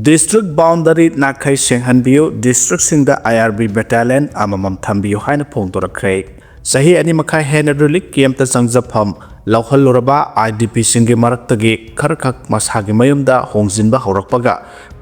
District boundary nakai senghanbiyu district singda IRB battalion amamam thambiyu haina phongdorakre sahi ani makai hena rulik kiamta sangjapam lauhaluraba IDP singi maraktagi kharkhak masagi mayumda hongjinba horakpaga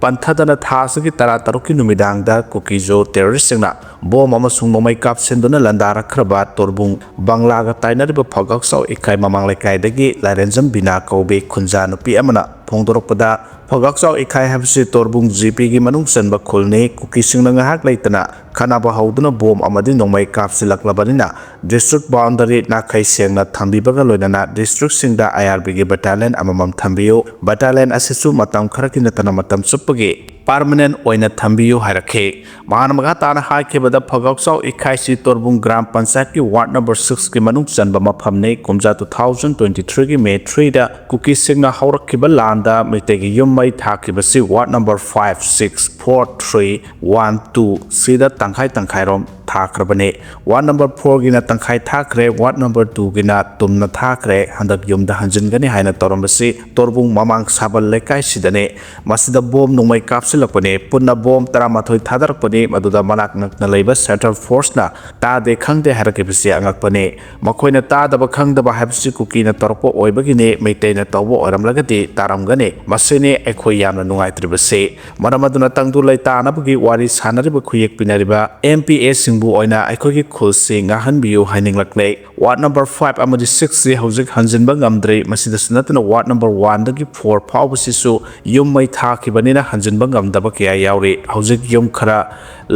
panthadana thasagi tarataruki numidangda kukijo terrorist singna bom amasung momai kapsenduna landarakraba torbung banglaga tainariba phagaksau ikai mamanglekaidagi larenjam bina kobe khunja nupi amana phongdorokpada phagaksau ikai habsi torbung GP gi manung sanba khulne kuki singna ngahak leitana khanaba hauduna bom amadi nongmai kapsilaklabanina district boundary nakai sengna thambibaga loinana district singda IRB gi battalion amamam thambiyu battalion asisu matam kharakina tana matam suppagi permanent oina thambiyu harakhe mahanamaga tana haikebada phagaksau ikai si torbung gram panchayat ki ward number 6 ki manung sanba maphamne kumja 2023 gi May 3 da kuki singna haurakhiba landa mitegi yummai thakibasi ward number 5 6 4 3 1 2 sida tangkhai rom thakrabane ward number 4 gina tangkhai thakre ward number 2 gina tumna thakre handak yumda hanjingani haina torombasi torbung mamang sabal lekai sidane masida bom nungmai kapsilakpane punna bom taramathoi thadarakpane maduda manak nakna leiba central force na tade khangde harakibasi angakpane makoina tadaba khangdaba habsi kuki na torpo oibagine meiteina tawbo oramlagati taramgane masene ekhoi yamna nungaitribase maramaduna tangdu leitanabagi wari sanariba khuyek pinariba MPA singbu oina aikogi khulsi ngahanbiyu haininglaklei ward number 5 amadi 6 se hojik hanjinba ngamdre masida sunatna ward number 1 dagi 4 phawbasisu yummai thakibanina hanjinba ngamdaba kya yauri hojik yum khara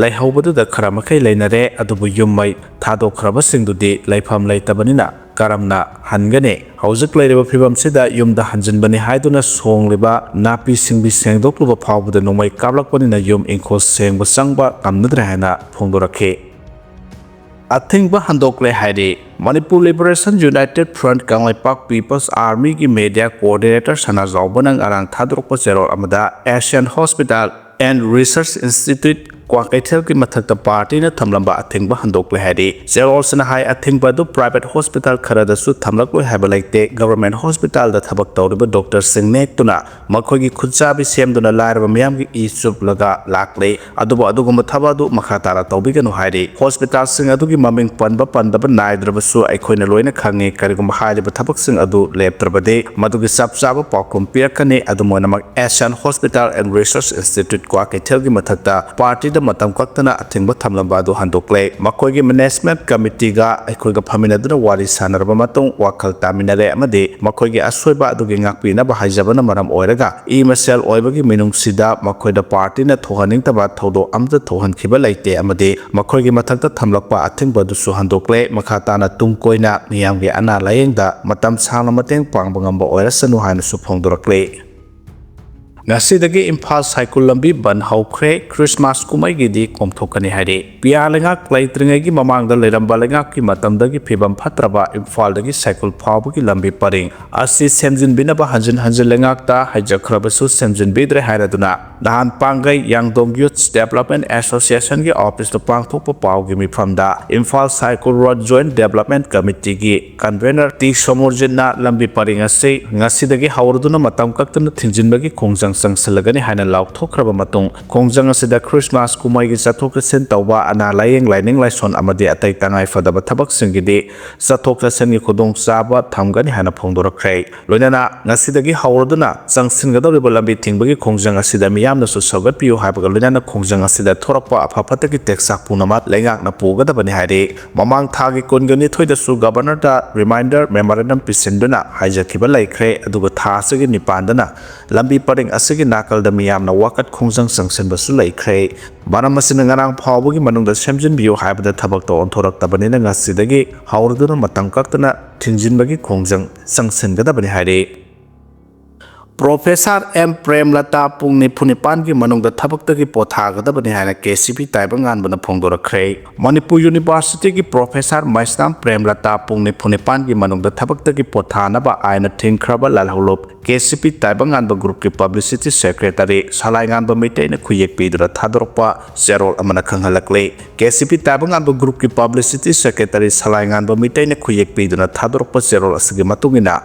laihawbadu da khara makai leinare adubu yummai thadokhraba singdudi laifam leitabanina karamna hangane hojik leireba phibam sida yumda hanjinbani haiduna songliba napi singbi sengdokluba phawbada nomai kablakpanina yum ingkho sengba sangba kamnadre haina phongdorakhe athingba handokle haide Manipur Liberation United Front Kanglaipak People's Army ki media coordinator sana zawbanang arang thadrokpa zero amada Asian Hospital and Research Institute Kwakaithel ki mathakta party na thamlamba athingba handokle haide zero sana hai athingba du private hospital kharada su thamlakloi haiba laite government hospital da thabak tawriba doctor singne tuna makhogi khutchabi semduna lairaba miyam gi isup laga lakle aduba adugumba thabadu makhatara tawbiganu haide hospital sing adugi maming pandaba naidraba su aikhoina loina khange karigumba hairiba thabak sing adu leptrabade madugi sapchaba pakum pirakane adumona mak Asian Hospital and Research Institute Kwakaithel gi mathakta party da matam kaktana athingba thamlamba du handokle makoigi management committee ga aikoiga phaminaduna wari sanarba matung wakhal taminare amade makoigi asoiba adugi ngakpina ba haijabana maram oiraga e masel oibagi minung sida makoida party na thohaning taba thodo amda thohan khiba laite amade makoigi mathakta thamlakpa athingba du su handokle makhatana tungkoina miyamgi ana layengda matam sangna mateng pangbangamba oirasanu haina su phongdorakle ngasidagi imphal cycle lambi ban haikhre Christmas kumai gidi komthokani haide pialenga klaitringai gi mamangda leiramba lenga ki matamdagi phibam phatraba imphal dagi cycle phawbugi lambi paring asi semjin binaba hanjin lenga ta haijakhrabasu semjin bidre hairaduna dahan pangai yangdong youth development association gi office to pangthokpa pawgi mifamda imphal cycle road joint development committee gi convener ti somorjinna lambi paring ase ngasidagi hawrduna matam kaktana thinjinbagi khongjang sangsalagani haina lauthokraba matung khongjang asida Christmas kumai gi chathokrasen tawba ana layeng laining laison amadi atai tangai fadaba thabak singidi chathokrasen gi khudong chaba thamgani haina phongdorakre loinana ngasidagi hawroduna changsingadoriba lambi thingbagi khongjang asida miyamna su sagat piu haibaga loinana khongjang asida thorakpa aphafatagi teksak punamat lengak na pugadabani haire mamang thagi kongani thoida su governor da reminder memorandum pisinduna haijakhiba laikre aduga thasagi nipandana lambi paring asigi nakalda miyamna wakat khongjang sangsenba su laikre banamasina ngarang phawbugi manungda semjin biu haibada thabak to onthorak tabanina ngasidagi hawrduna matam kaktana thinjinbagi khongjang sangsengadabani haire Professor M. Premlata pungni phunipan gi manungda thabaktagi pothagadabani haina KCP taibangan bana phongdorakre Manipur University gi Professor Maistam Premlata pungni phunipan gi manungda thabaktagi pothanaba aina thingkhraba lalholop KCP taibangan ba group ki publicity secretary salaingan ba meiteina khuyek pidura thadorpa zerol amana khanghalakle KCP taibangan ba group ki publicity secretary salaingan ba meiteina khuyek piduna thadorpa zerol asigi matungina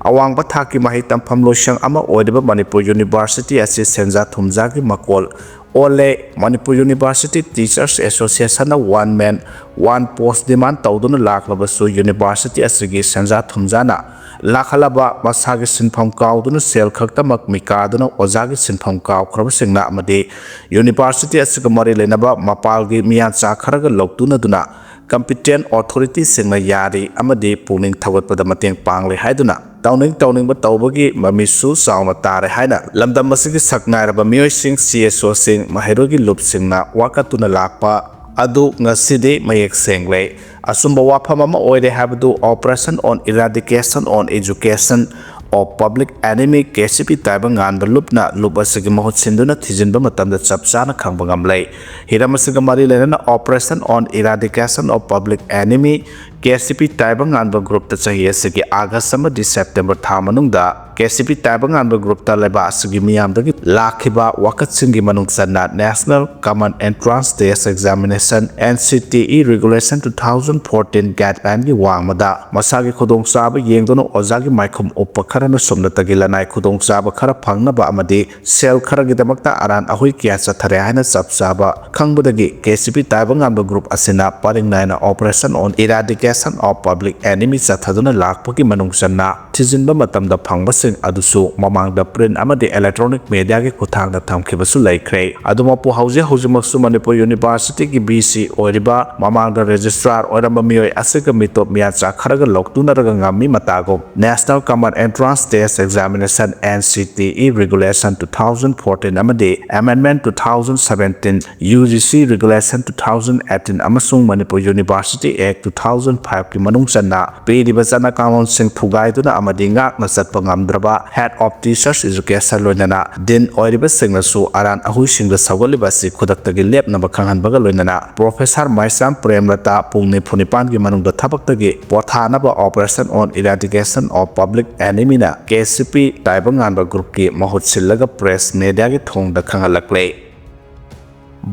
awangba thaki mahi tampham loisang ama oidaba Manipur University asi senja thumjagi makol ole Manipur University Teachers Association na one man one post demand tawduna laklabasu university asigi senja thumjana lakhalaba masagi sinpham kauduna sel khaktamak mikaduna ozagi sinpham kaw khrabasingna amadi university asiga mari lenaba mapalgi miyan chakharaga loktuna duna competent authority singna yari amadi puning thawatpada mateng pangle haiduna tauning ba tawbagi mamisu sauna tare haina lamdam masigi saknairaba Meeoi sing CSO sing mahirogi lup singna wakatuna lakpa adu ngaside mayek sengle asumba wafam ama oide habdu operation on eradication on education of public enemy KCP taiba nganba lupna lup asigi mahut sinduna thijinba matamda chapchana khangba ngamlei hiram asiga mari lenana operation on eradication of public enemy KCP taiba nganba group ta chahi asigi August sama di September tha manungda KCP taiba nganba group ta leba asigi miyamdagi lakhiba wakat singi manung sanna National Common Entrance Test Examination NCTE Regulation 2014 guideline gi wangmada masagi khudong saba yengdono ozagi maikhum opakharana somnatagi lanai khudong saba khara phangnaba amadi sel khara gi damakta aran ahui kya chathare haina chapsaba khangbadagi KCP taiba nganba group asina paringnaina operation on eradication of public enemy chathaduna lakpaki manung sanna thijinba matamda phangba adusu mamangda print amadi electronic media gi kuthangda thamkhibasu laikhre aduma pu hauji maksu Manipur University gi BC oiriba mamangda registrar oiramba Meeoi asiga mitop miya chakharaga loktuna raga ngami matago National Common Entrance Test Examination NCTE Regulation 2014 amadi Amendment 2017 UGC Regulation 2018 amasung Manipur University Act 2005 ki manung sanna pediba chana kanon sing thugaiduna amadi ngakna chatpa ngamdraba Head of Teachers Education loinana din oiriba singnasu aran ahui singda sagoliba si khudaktagi lepnaba khanghanbaga loinana Professor Maisam Premlata pungni phunipan gi manungda thabaktagi pothanaba operation on eradication of public enemy na KCP taiba nganba group ki mahut sillaga press media gi thongda khanghalakle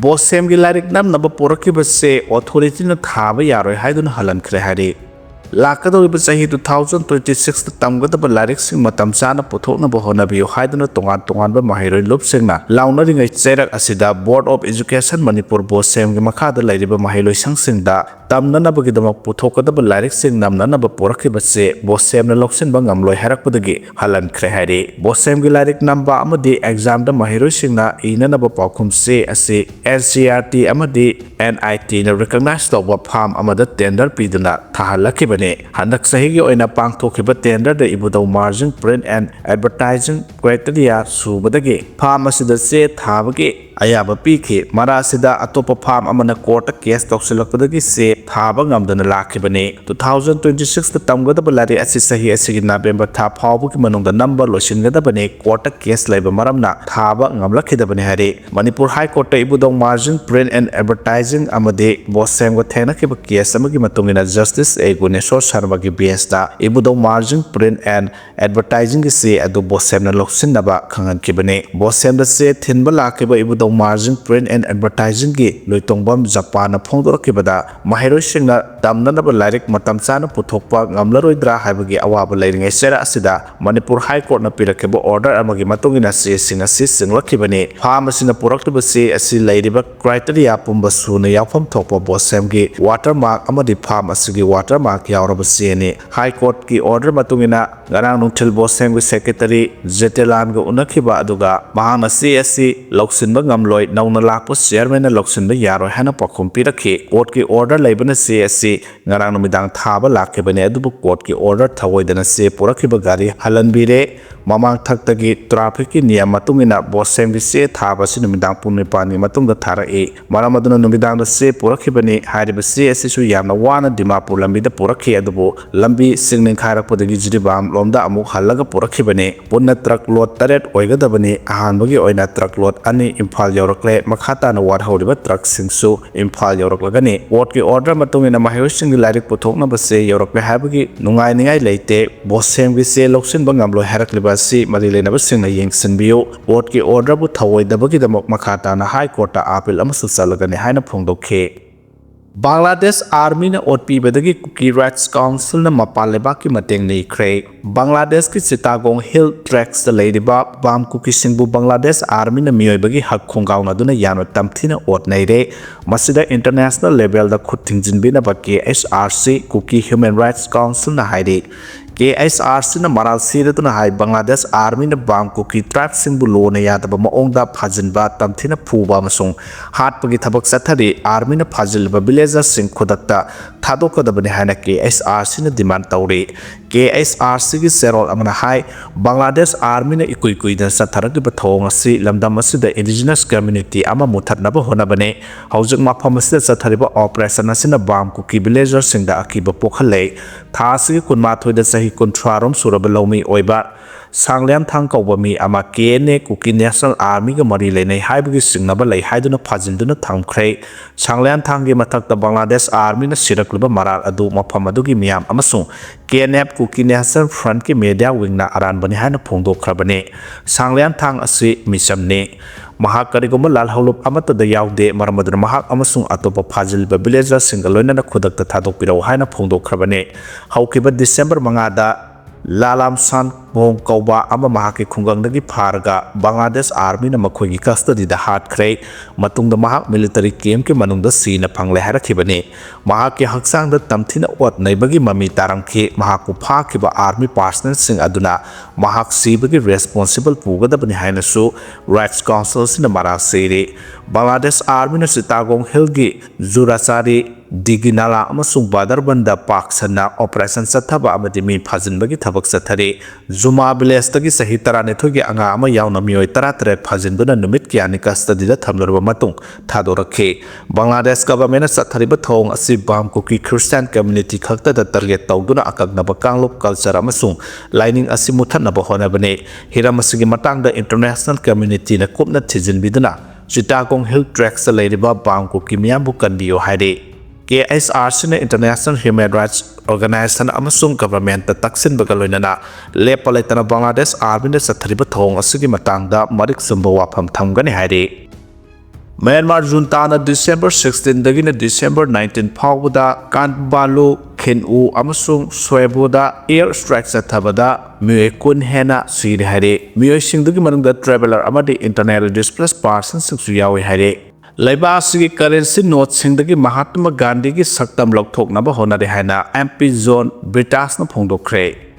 Bosem gi larik namnaba porakiba se authority na thaba yaroi haiduna halankhre hari lakadoriba chahi 2026 tamgadaba larik sing matam chana puthoknaba honabiyo haiduna tongan ba mahiroi lupsingna launari cherak asida Board of Education Manipur Bosem gi makhada lairiba mahiloi sangsingda tamnanabagi damak puthokadaba larik sing namnanaba porakiba se Bosem na loksin ba ngamloi harakpadagi halankhre hari Bosem gi larik namba amadi exam da mahiroi singna inanaba paukhum se ase NCRT amadi NIT na recognize tawba farm amada tender piduna thahalakibani handak sahigi oina pangthokhiba tender da ibudau margin print and advertising criteria subadagi farm asida se thabagi ayaba pikhi marasida atopa farm amana court case toksilakpadagi se thaba ngamdana lakhibani 2026 ta tamgadaba lari asi sahi asigi November tha phawbuki manungda number losingadabani court case laiba maramna thaba ngamlakhidabani hari Manipur High Court ta ibudau margin print and advertising amade Bosem go thena kiba case amagi matungina Justice Egunesho Sharma gi BS da ibudau margin print and advertising gi se adu Bosem na loksinaba khangan kibani Bosem da se thinba lakhiba ibudau margin print and advertising gi loitongbam Japan na phongdorakibada mahiroi singna tamnanaba larik matam chana puthokpa ngamlaroidra haibagi awaba leiringai sera asida Manipur High Court na pirakhiba order amagi matungina se singa si singlakibani phamasina purakliba se asi leiriba criteria pumba suna yafam thokpa Bosem gi watermark amadi pham asigi watermark yauraba se High Court ki order matungina garang nungthil Bosem gi secretary Jetelan ga unakhiba aduga mahana se asi loksinba ngamloi nauna lakpo chairman na loksinba yaroi hana pakhum pirakhi court ki order laibana se asi ngarang numidang thaba lakhibani adubu court ki order thawoidana se purakhiba gari halanbire mamang thaktagi traffic ki niyam matungina Bosem gi se thaba si numidang pumni pani matungda thara e maramaduna numidang da se purakibani hariba se asi su yamna wana Dimapur lambi da purakhi adubu lambi singning khairakpadagi jiribam lomda amuk halaga purakibani punna truck load taret oigadabani ahanbagi oina truck load ani Imphal yaurakle makhata na wad haudiba truck singsu Imphal yauraklagani court ki order matungina mahiroi sing larik puthokna base yaurakle habagi nungai ningai leite Bosem gi se loksin bangamloi harakliba si marilena basing na yengsanbiyo court ki order bu thawoidabagi damak makhata na High Court ta appeal amasu salagani haina phongdokhe Bangladesh Army na otpibadagi Kuki Rights Council na mapalebaki mateng leikre. Bangladesh ki Chittagong Hill Tracks da leidiba bam Kuki singbu Bangladesh Army na Meeoi bagi hak khongaw na duna yanwa tamthina ot naire. Masida international level da khutingjinbi na ba KSRC Kuki Human Rights Council na haide. KSRC na maral sida tuna hai Bangladesh Army na bam Kuki tribe singbu lo na yadaba maongda phajinba tamthina phuba masung hat pagi thabak sathari Army na phajilba villager sing khudakta thadokadabani haina KSRC na demand tawri. KSRC ki serol amana hai Bangladesh Army na ikui da satharagi ba thong asi lamdam asida indigenous community ama muthatnaba honabane haujak mafam asida sathariba operation asina bam Kuki villager sing da akiba pokhale thasi kunma thoida sahi kontrarom surabalomi oiba Sangliam thang kawami ama kene Kuki National Army ga mari lenai haibagi singnaba lei haiduna phajinduna thamkhre Sangliam thang gi mathakta Bangladesh Army na sirakluba maral adu mafam adugi miyam amasung KNF Kuki National Front ki media wing na aran bani haina phongdokhrabane Sangliam thang asi misamne mahak karigoma lal holup amata da yaude maramaduna mahak amasung atopa phajilba villager singaloina na khudakta thadokpirau haina phongdokhrabane haukiba December 5 da Lalam San Bong Kauba ama mahaki khungang dagi pharga Bangladesh Army na makhoi gi custody da hatkhre matung da mahak military camp ke manung da sina phangle harakhibani mahak ke haksang da tamthina ot naibagi mami tarangkhi mahak ku phakhiba army personnel sing aduna mahak sibagi responsible pugada bani haina su rights council sina mara sere Bangladesh Army na Chittagong Hill gi Jurasari Diginala amasung Badarbanda Paksana operation sathaba amadi mi phajinbagi thabak sathari Zuma village tagi sahi tarane thogi anga ama yauna Meeoi 13 phajinbuna numit kyani custody da thamlorba matung thadorakhe Bangladesh government sathariba thong asi bam Kuki Christian community khakta da target tawduna akaknaba kanglop culture amasung lining asi muthanaba honabane hiramasigi matang da international community na kopna thijinbiduna Chittagong Hill Tracks da leidiba bam Kuki miyambu kanbiyo haide KSRC na International Human Rights Organization amasung government ta taksin bagaloinana lepalaitana Bangladesh Army na sathariba thong asigi matangda marik sumba wafam thamgani haide Myanmar junta na December 16 dagina December 19 phawda Kanbalu Khinu amasung Swebuda air strike sathabada Meeoi kun hena siri haide Meeoi singdagi manungda traveler amadi internally displaced persons singsu yawi haide Laibasigi currency note singdagi Mahatma Gandhi ki saktam lokthoknaba honare haina MP zone British na phongdokre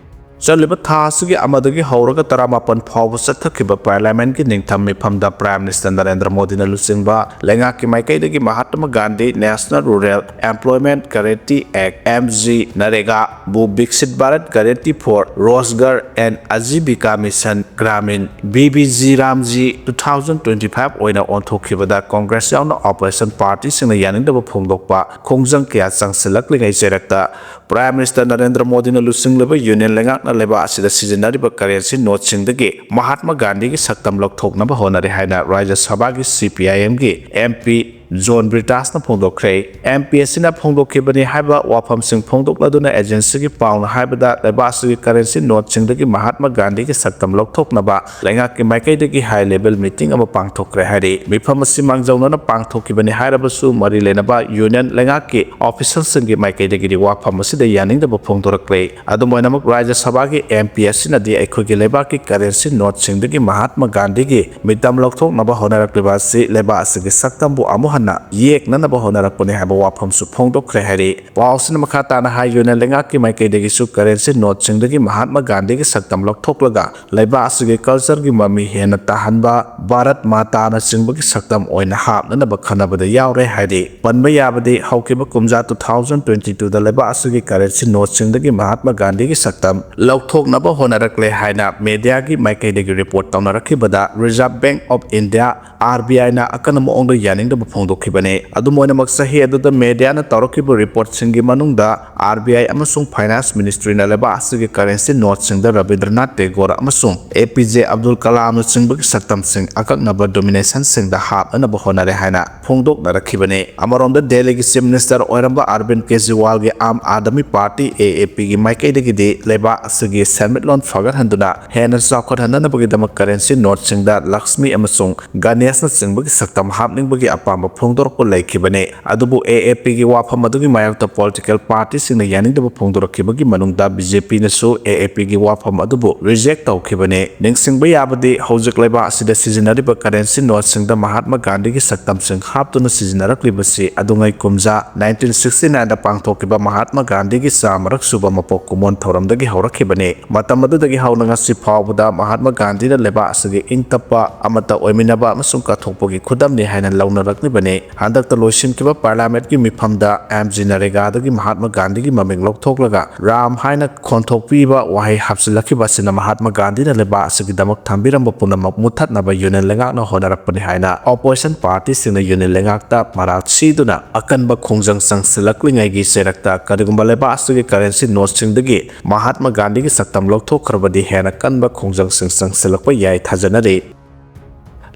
Chaliba thasigi amadagi hauraga taramapan phawba sathakhiba parliament ki ningtham mifamda Prime Minister Narendra Modi na lusingba lenga ki maikai Mahatma Gandhi National Rural Employment Guarantee Act MG Narega bu Viksit Bharat Guarantee for Rozgar and Ajivika Mission Gramin BBG Ramji 2025 oina onthokibada Congress yauna opposition party singna yaningdaba phongdokpa khongjang kya changsilaklingai jerakta Prime Minister Narendra Modi na lusingleba union lenga leba asida sizinariba currency note singdagi Mahatma Gandhi ki saktam lokthoknaba honare haina Rajya Sabha ki CPIM ki MP John British na phongdokre MP asina phongdokhibani haiba wafam sing phongdokladuna agency ki pauna haibada leba asigi currency note singdagi Mahatma Gandhi ki saktam lokthoknaba lenga ki maikai dagi high level meeting ama pangthokre haire mifam asi mangjawna na pangthokibani hairabasu mari lenaba union lenga ki official singi maikai dagi wafam asida yaningdaba phongdorakre adumoinamak Rajya Sabha ki MP asina di aikhogi leba ki currency note singdagi Mahatma Gandhi ki mitam lokthoknaba honarakliba si leba asigi saktam bu amu yek nana ba honarakpone haba wafam su phongdokre haire pausina makhata na ha yuna lenga ki maikai dagi su currency note singdagi Mahatma Gandhi ki saktam lokthoklaga laiba asigi culture gi mami hena tahanba Bharat Mata na singbagi saktam oina hapna ba khanabada yaure haire panba yabadi haukiba kumja 2022 da laiba asigi currency note singdagi Mahatma Gandhi ki saktam lokthoknaba honarakle haina media gi maikai dagi report tawnarakibada Reserve Bank of India RBI na akanamo ongda yaningda phongdokhibane adumoina maksahi aduda media na tawrakiba report singi manungda RBI amasung finance ministry na leba asigi currency note singda Rabindranath Tagore amasung APJ Abdul Kalam na singbagi saktam sing akaknaba domination singda hap na bahonare haina phongdok narakhibane amaronda Delhi ki chief minister oiramba Arvind Kejriwal gi Aam Aadmi Party AAP gi maikai dagi de leba asigi senmitlon fagar handuna hena chakhot hanana bagi damak currency note singda Lakshmi amasung Ganesh na singbagi saktam hapning bagi apamba ꯐꯣꯡꯗꯣꯔꯛꯄ ꯂꯩꯈꯤꯕꯅꯤ ꯑꯗꯨꯕꯨ AAPꯒꯤ ꯋꯥꯐꯝ ꯑꯗꯨꯒꯤ ꯃꯥꯌꯣꯛꯇ political ꯄꯥꯔꯇꯤꯁꯤꯡꯅ ꯌꯥꯅꯤꯡꯗꯕ ꯐꯣꯡꯗꯣꯔꯛꯈꯤꯕꯒꯤ ꯃꯅꯨꯡꯗ BJPꯅꯁꯨ AAPꯒꯤ ꯋꯥꯐꯝ ꯑꯗꯨꯕꯨ reject ꯇꯧꯈꯤꯕꯅꯤ ꯅꯤꯡꯁꯤꯡꯕ ꯌꯥꯕꯗꯤ ꯍꯧꯖꯤꯛ ꯂꯩꯕꯥꯛ ꯑꯁꯤꯗ ꯁꯤꯖꯤꯟꯅꯔꯤꯕ ꯀꯔꯦꯟꯁꯤ ꯅꯣꯠꯁꯤꯡꯗ ꯃꯍꯥꯠꯃ ꯒꯥꯟꯙꯤꯒꯤ ꯁꯛꯇꯝꯁꯤꯡ ꯍꯥꯞꯇꯨꯅ ꯁꯤꯖꯤꯟꯅꯔꯛꯂꯤꯕꯁꯤ ꯑꯗꯨꯉꯩ ꯀꯨꯝꯖꯥ 1969ꯗ ꯄꯥꯡꯊꯣꯛꯈꯤꯕ ꯃꯍꯥꯠꯃ ꯒꯥꯟꯙꯤꯒꯤ ꯆꯥꯃꯔꯛ ꯁꯨꯕ ꯃꯄꯣꯛ ꯀꯨꯝꯑꯣꯟ ꯊꯧꯔꯝꯗꯒꯤ ꯍꯧꯔꯛꯈꯤꯕꯅꯤ ꯃꯇꯝ ꯑꯗꯨꯗꯒꯤ ꯍꯧꯅ ꯉꯁꯤ ꯐꯥꯎꯕꯗ ꯃꯍꯥꯠꯃ ꯒꯥꯟꯙꯤꯅ ꯂꯩꯕꯥꯛ ꯑꯁꯤꯒꯤ ꯏꯪꯇꯞꯄ ꯑꯃꯠꯇ ꯑꯣꯏꯃꯤꯟꯅꯕ ꯑꯃꯁꯨꯡ ꯀꯠꯊꯣꯛꯄꯒꯤ ꯈꯨꯗꯝꯅꯤ ꯍꯥꯏꯅ ꯂꯧꯅꯔꯛꯂꯤꯕꯅꯤ ꯍꯟꯗꯛꯇ ꯂꯣꯏꯁꯤꯟꯈꯤꯕ ꯄꯥꯔꯂꯤꯌꯥꯃꯦꯟꯠꯀꯤ ꯃꯤꯐꯝꯗ MG ꯅꯔꯦꯒꯥꯗꯒꯤ ꯃꯍꯥꯠꯃ ꯒꯥꯟꯙꯤꯒꯤ ꯃꯃꯤꯡ ꯂꯧꯊꯣꯛꯂꯒ ꯔꯥꯝ ꯍꯥꯏꯅ ꯈꯣꯟꯊꯣꯛꯄꯤꯕ ꯋꯥꯍꯩ ꯍꯥꯞꯆꯤꯜꯂꯛꯈꯤꯕ ꯑꯁꯤꯅ ꯃꯍꯥꯠꯃ ꯒꯥꯟꯙꯤꯅ ꯂꯩꯕꯥꯛ ꯑꯁꯤꯒꯤꯗꯃꯛ ꯊꯝꯕꯤꯔꯝꯕ ꯄꯨꯝꯅꯃꯛ ꯃꯨꯠꯊꯠꯅꯕ ꯌꯨꯅꯤꯌꯟ ꯂꯩꯉꯥꯛꯅ ꯍꯣꯠꯅꯔꯛꯄꯅꯤ ꯍꯥꯏꯅ ꯑꯣꯄꯣꯖꯤꯁꯟ ꯄꯥꯔꯇꯤꯁꯤꯡꯅ ꯌꯨꯅꯤꯌꯟ ꯂꯩꯉꯥꯛꯇ ꯃꯔꯥꯜ ꯁꯤꯗꯨꯅ ꯑꯀꯟꯕ ꯈꯣꯡꯖꯪ ꯆꯪꯁꯤꯜꯂꯛꯂꯤꯉꯩꯒꯤ ꯆꯩꯔꯛꯇ ꯀꯔꯤꯒꯨꯝꯕ ꯂꯩꯕꯥꯛ ꯑꯁꯤꯒꯤ ꯀꯔꯦꯟꯁꯤ ꯅꯣꯠꯁꯤꯡꯗꯒꯤ ꯃꯍꯥꯠꯃ ꯒꯥꯟꯙꯤꯒꯤ ꯁꯛꯇꯝ ꯂꯧꯊꯣꯛꯈ꯭ꯔꯕꯗꯤ ꯍꯦꯟꯅ ꯀꯟꯕ ꯈꯣꯡꯖꯪꯁꯤꯡ ꯆꯪꯁꯤꯜꯂꯛꯄ ꯌꯥꯏ ꯊꯥꯖꯅꯔꯤ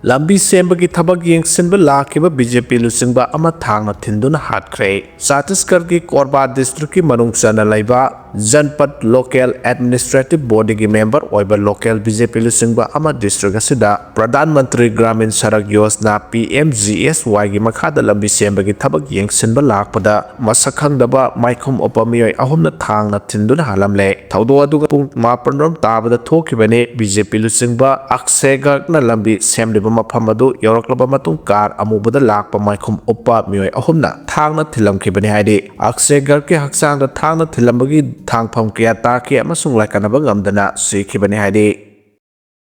ꯂꯝꯕꯤ ꯁꯦꯝꯕꯒꯤ ꯊꯕꯛ ꯌꯦꯡꯁꯤꯟꯕ ꯂꯥꯛꯈꯤꯕ BJP ꯂꯨꯆꯤꯡꯕ ꯑꯃ ꯊꯥꯡꯅ ꯊꯤꯟꯗꯨꯅ ꯍꯥꯠꯈ꯭ꯔꯦ ꯆꯠꯇꯤꯁꯒꯔꯒꯤ ꯀꯣꯔꯕꯥ ꯗꯤꯁꯇ꯭ꯔꯤꯛꯀꯤ ꯃꯅꯨꯡ ꯆꯟꯅ ꯂꯩꯕ ꯖꯟꯄꯠ ꯂꯣꯀꯦꯜ ꯑꯦꯗꯃꯤꯅꯤꯁꯇ꯭ꯔꯦꯇꯤꯚ ꯕꯣꯗꯤꯒꯤ ꯃꯦꯝꯕꯔ ꯑꯣꯏꯕ ꯂꯣꯀꯦꯜ BJP ꯂꯨꯆꯤꯡꯕ ꯑꯃ ꯗꯤꯁꯇ꯭ꯔꯤꯛ ꯑꯁꯤꯗ ꯄ꯭ꯔꯙꯥꯟ ꯃꯟꯇ꯭ꯔꯤ ꯒ꯭ꯔꯥꯃꯤꯟ ꯁꯔꯛ ꯌꯣꯖꯅꯥ PMGSYꯒꯤ ꯃꯈꯥꯗ ꯂꯝꯕꯤ ꯁꯦꯝꯕꯒꯤ ꯊꯕꯛ ꯌꯦꯡꯁꯤꯟꯕ ꯂꯥꯛꯄꯗ ꯃꯁꯛ ꯈꯪꯗꯕ ꯃꯥꯏꯈꯨꯝ ꯎꯞꯄ ꯃꯤꯑꯣꯏ ꯑꯍꯨꯝꯅ ꯊꯥꯡꯅ ꯊꯤꯟꯗꯨꯅ ꯍꯥꯠꯂꯝꯂꯦ ꯊꯧꯗꯣꯛ ꯑꯗꯨꯒ ꯄꯨꯡ 4 ꯇꯥꯕꯗ ꯊꯣꯛꯈꯤꯕꯅꯤ BJP ꯂꯨꯆꯤꯡꯕ ꯑꯛꯁꯦꯒꯔꯅ ꯂꯝꯕꯤ ꯁꯦꯝꯂꯤꯕ ꯃꯐꯝ ꯑꯗꯨ ꯌꯧꯔꯛꯂꯕ ꯃꯇꯨꯡ ꯀꯥꯔ ꯑꯃꯨꯕꯗ ꯂꯥꯛꯄ ꯃꯥꯏꯈꯨꯝ ꯎꯞꯄ ꯃꯤꯑꯣꯏ ꯑꯍꯨꯝꯅ ꯊꯥꯡꯅ ꯊꯤꯜꯂꯝꯈꯤꯕꯅꯤ ꯍꯥꯏꯗꯤ ꯑꯛꯁꯦꯒꯔꯒꯤ ꯍꯛꯆꯥꯡꯗ ꯊꯥꯡꯅ ꯊꯤꯜꯂꯝꯕꯒꯤ ꯊꯥꯡꯐꯝ ꯀꯌꯥ ꯇꯥꯈꯤ ꯑꯃꯁꯨꯡ ꯂꯥꯏꯀꯠꯅꯕ ꯉꯝꯗꯅ ꯁꯤꯈꯤꯕꯅꯤ ꯍꯥꯏꯗꯤ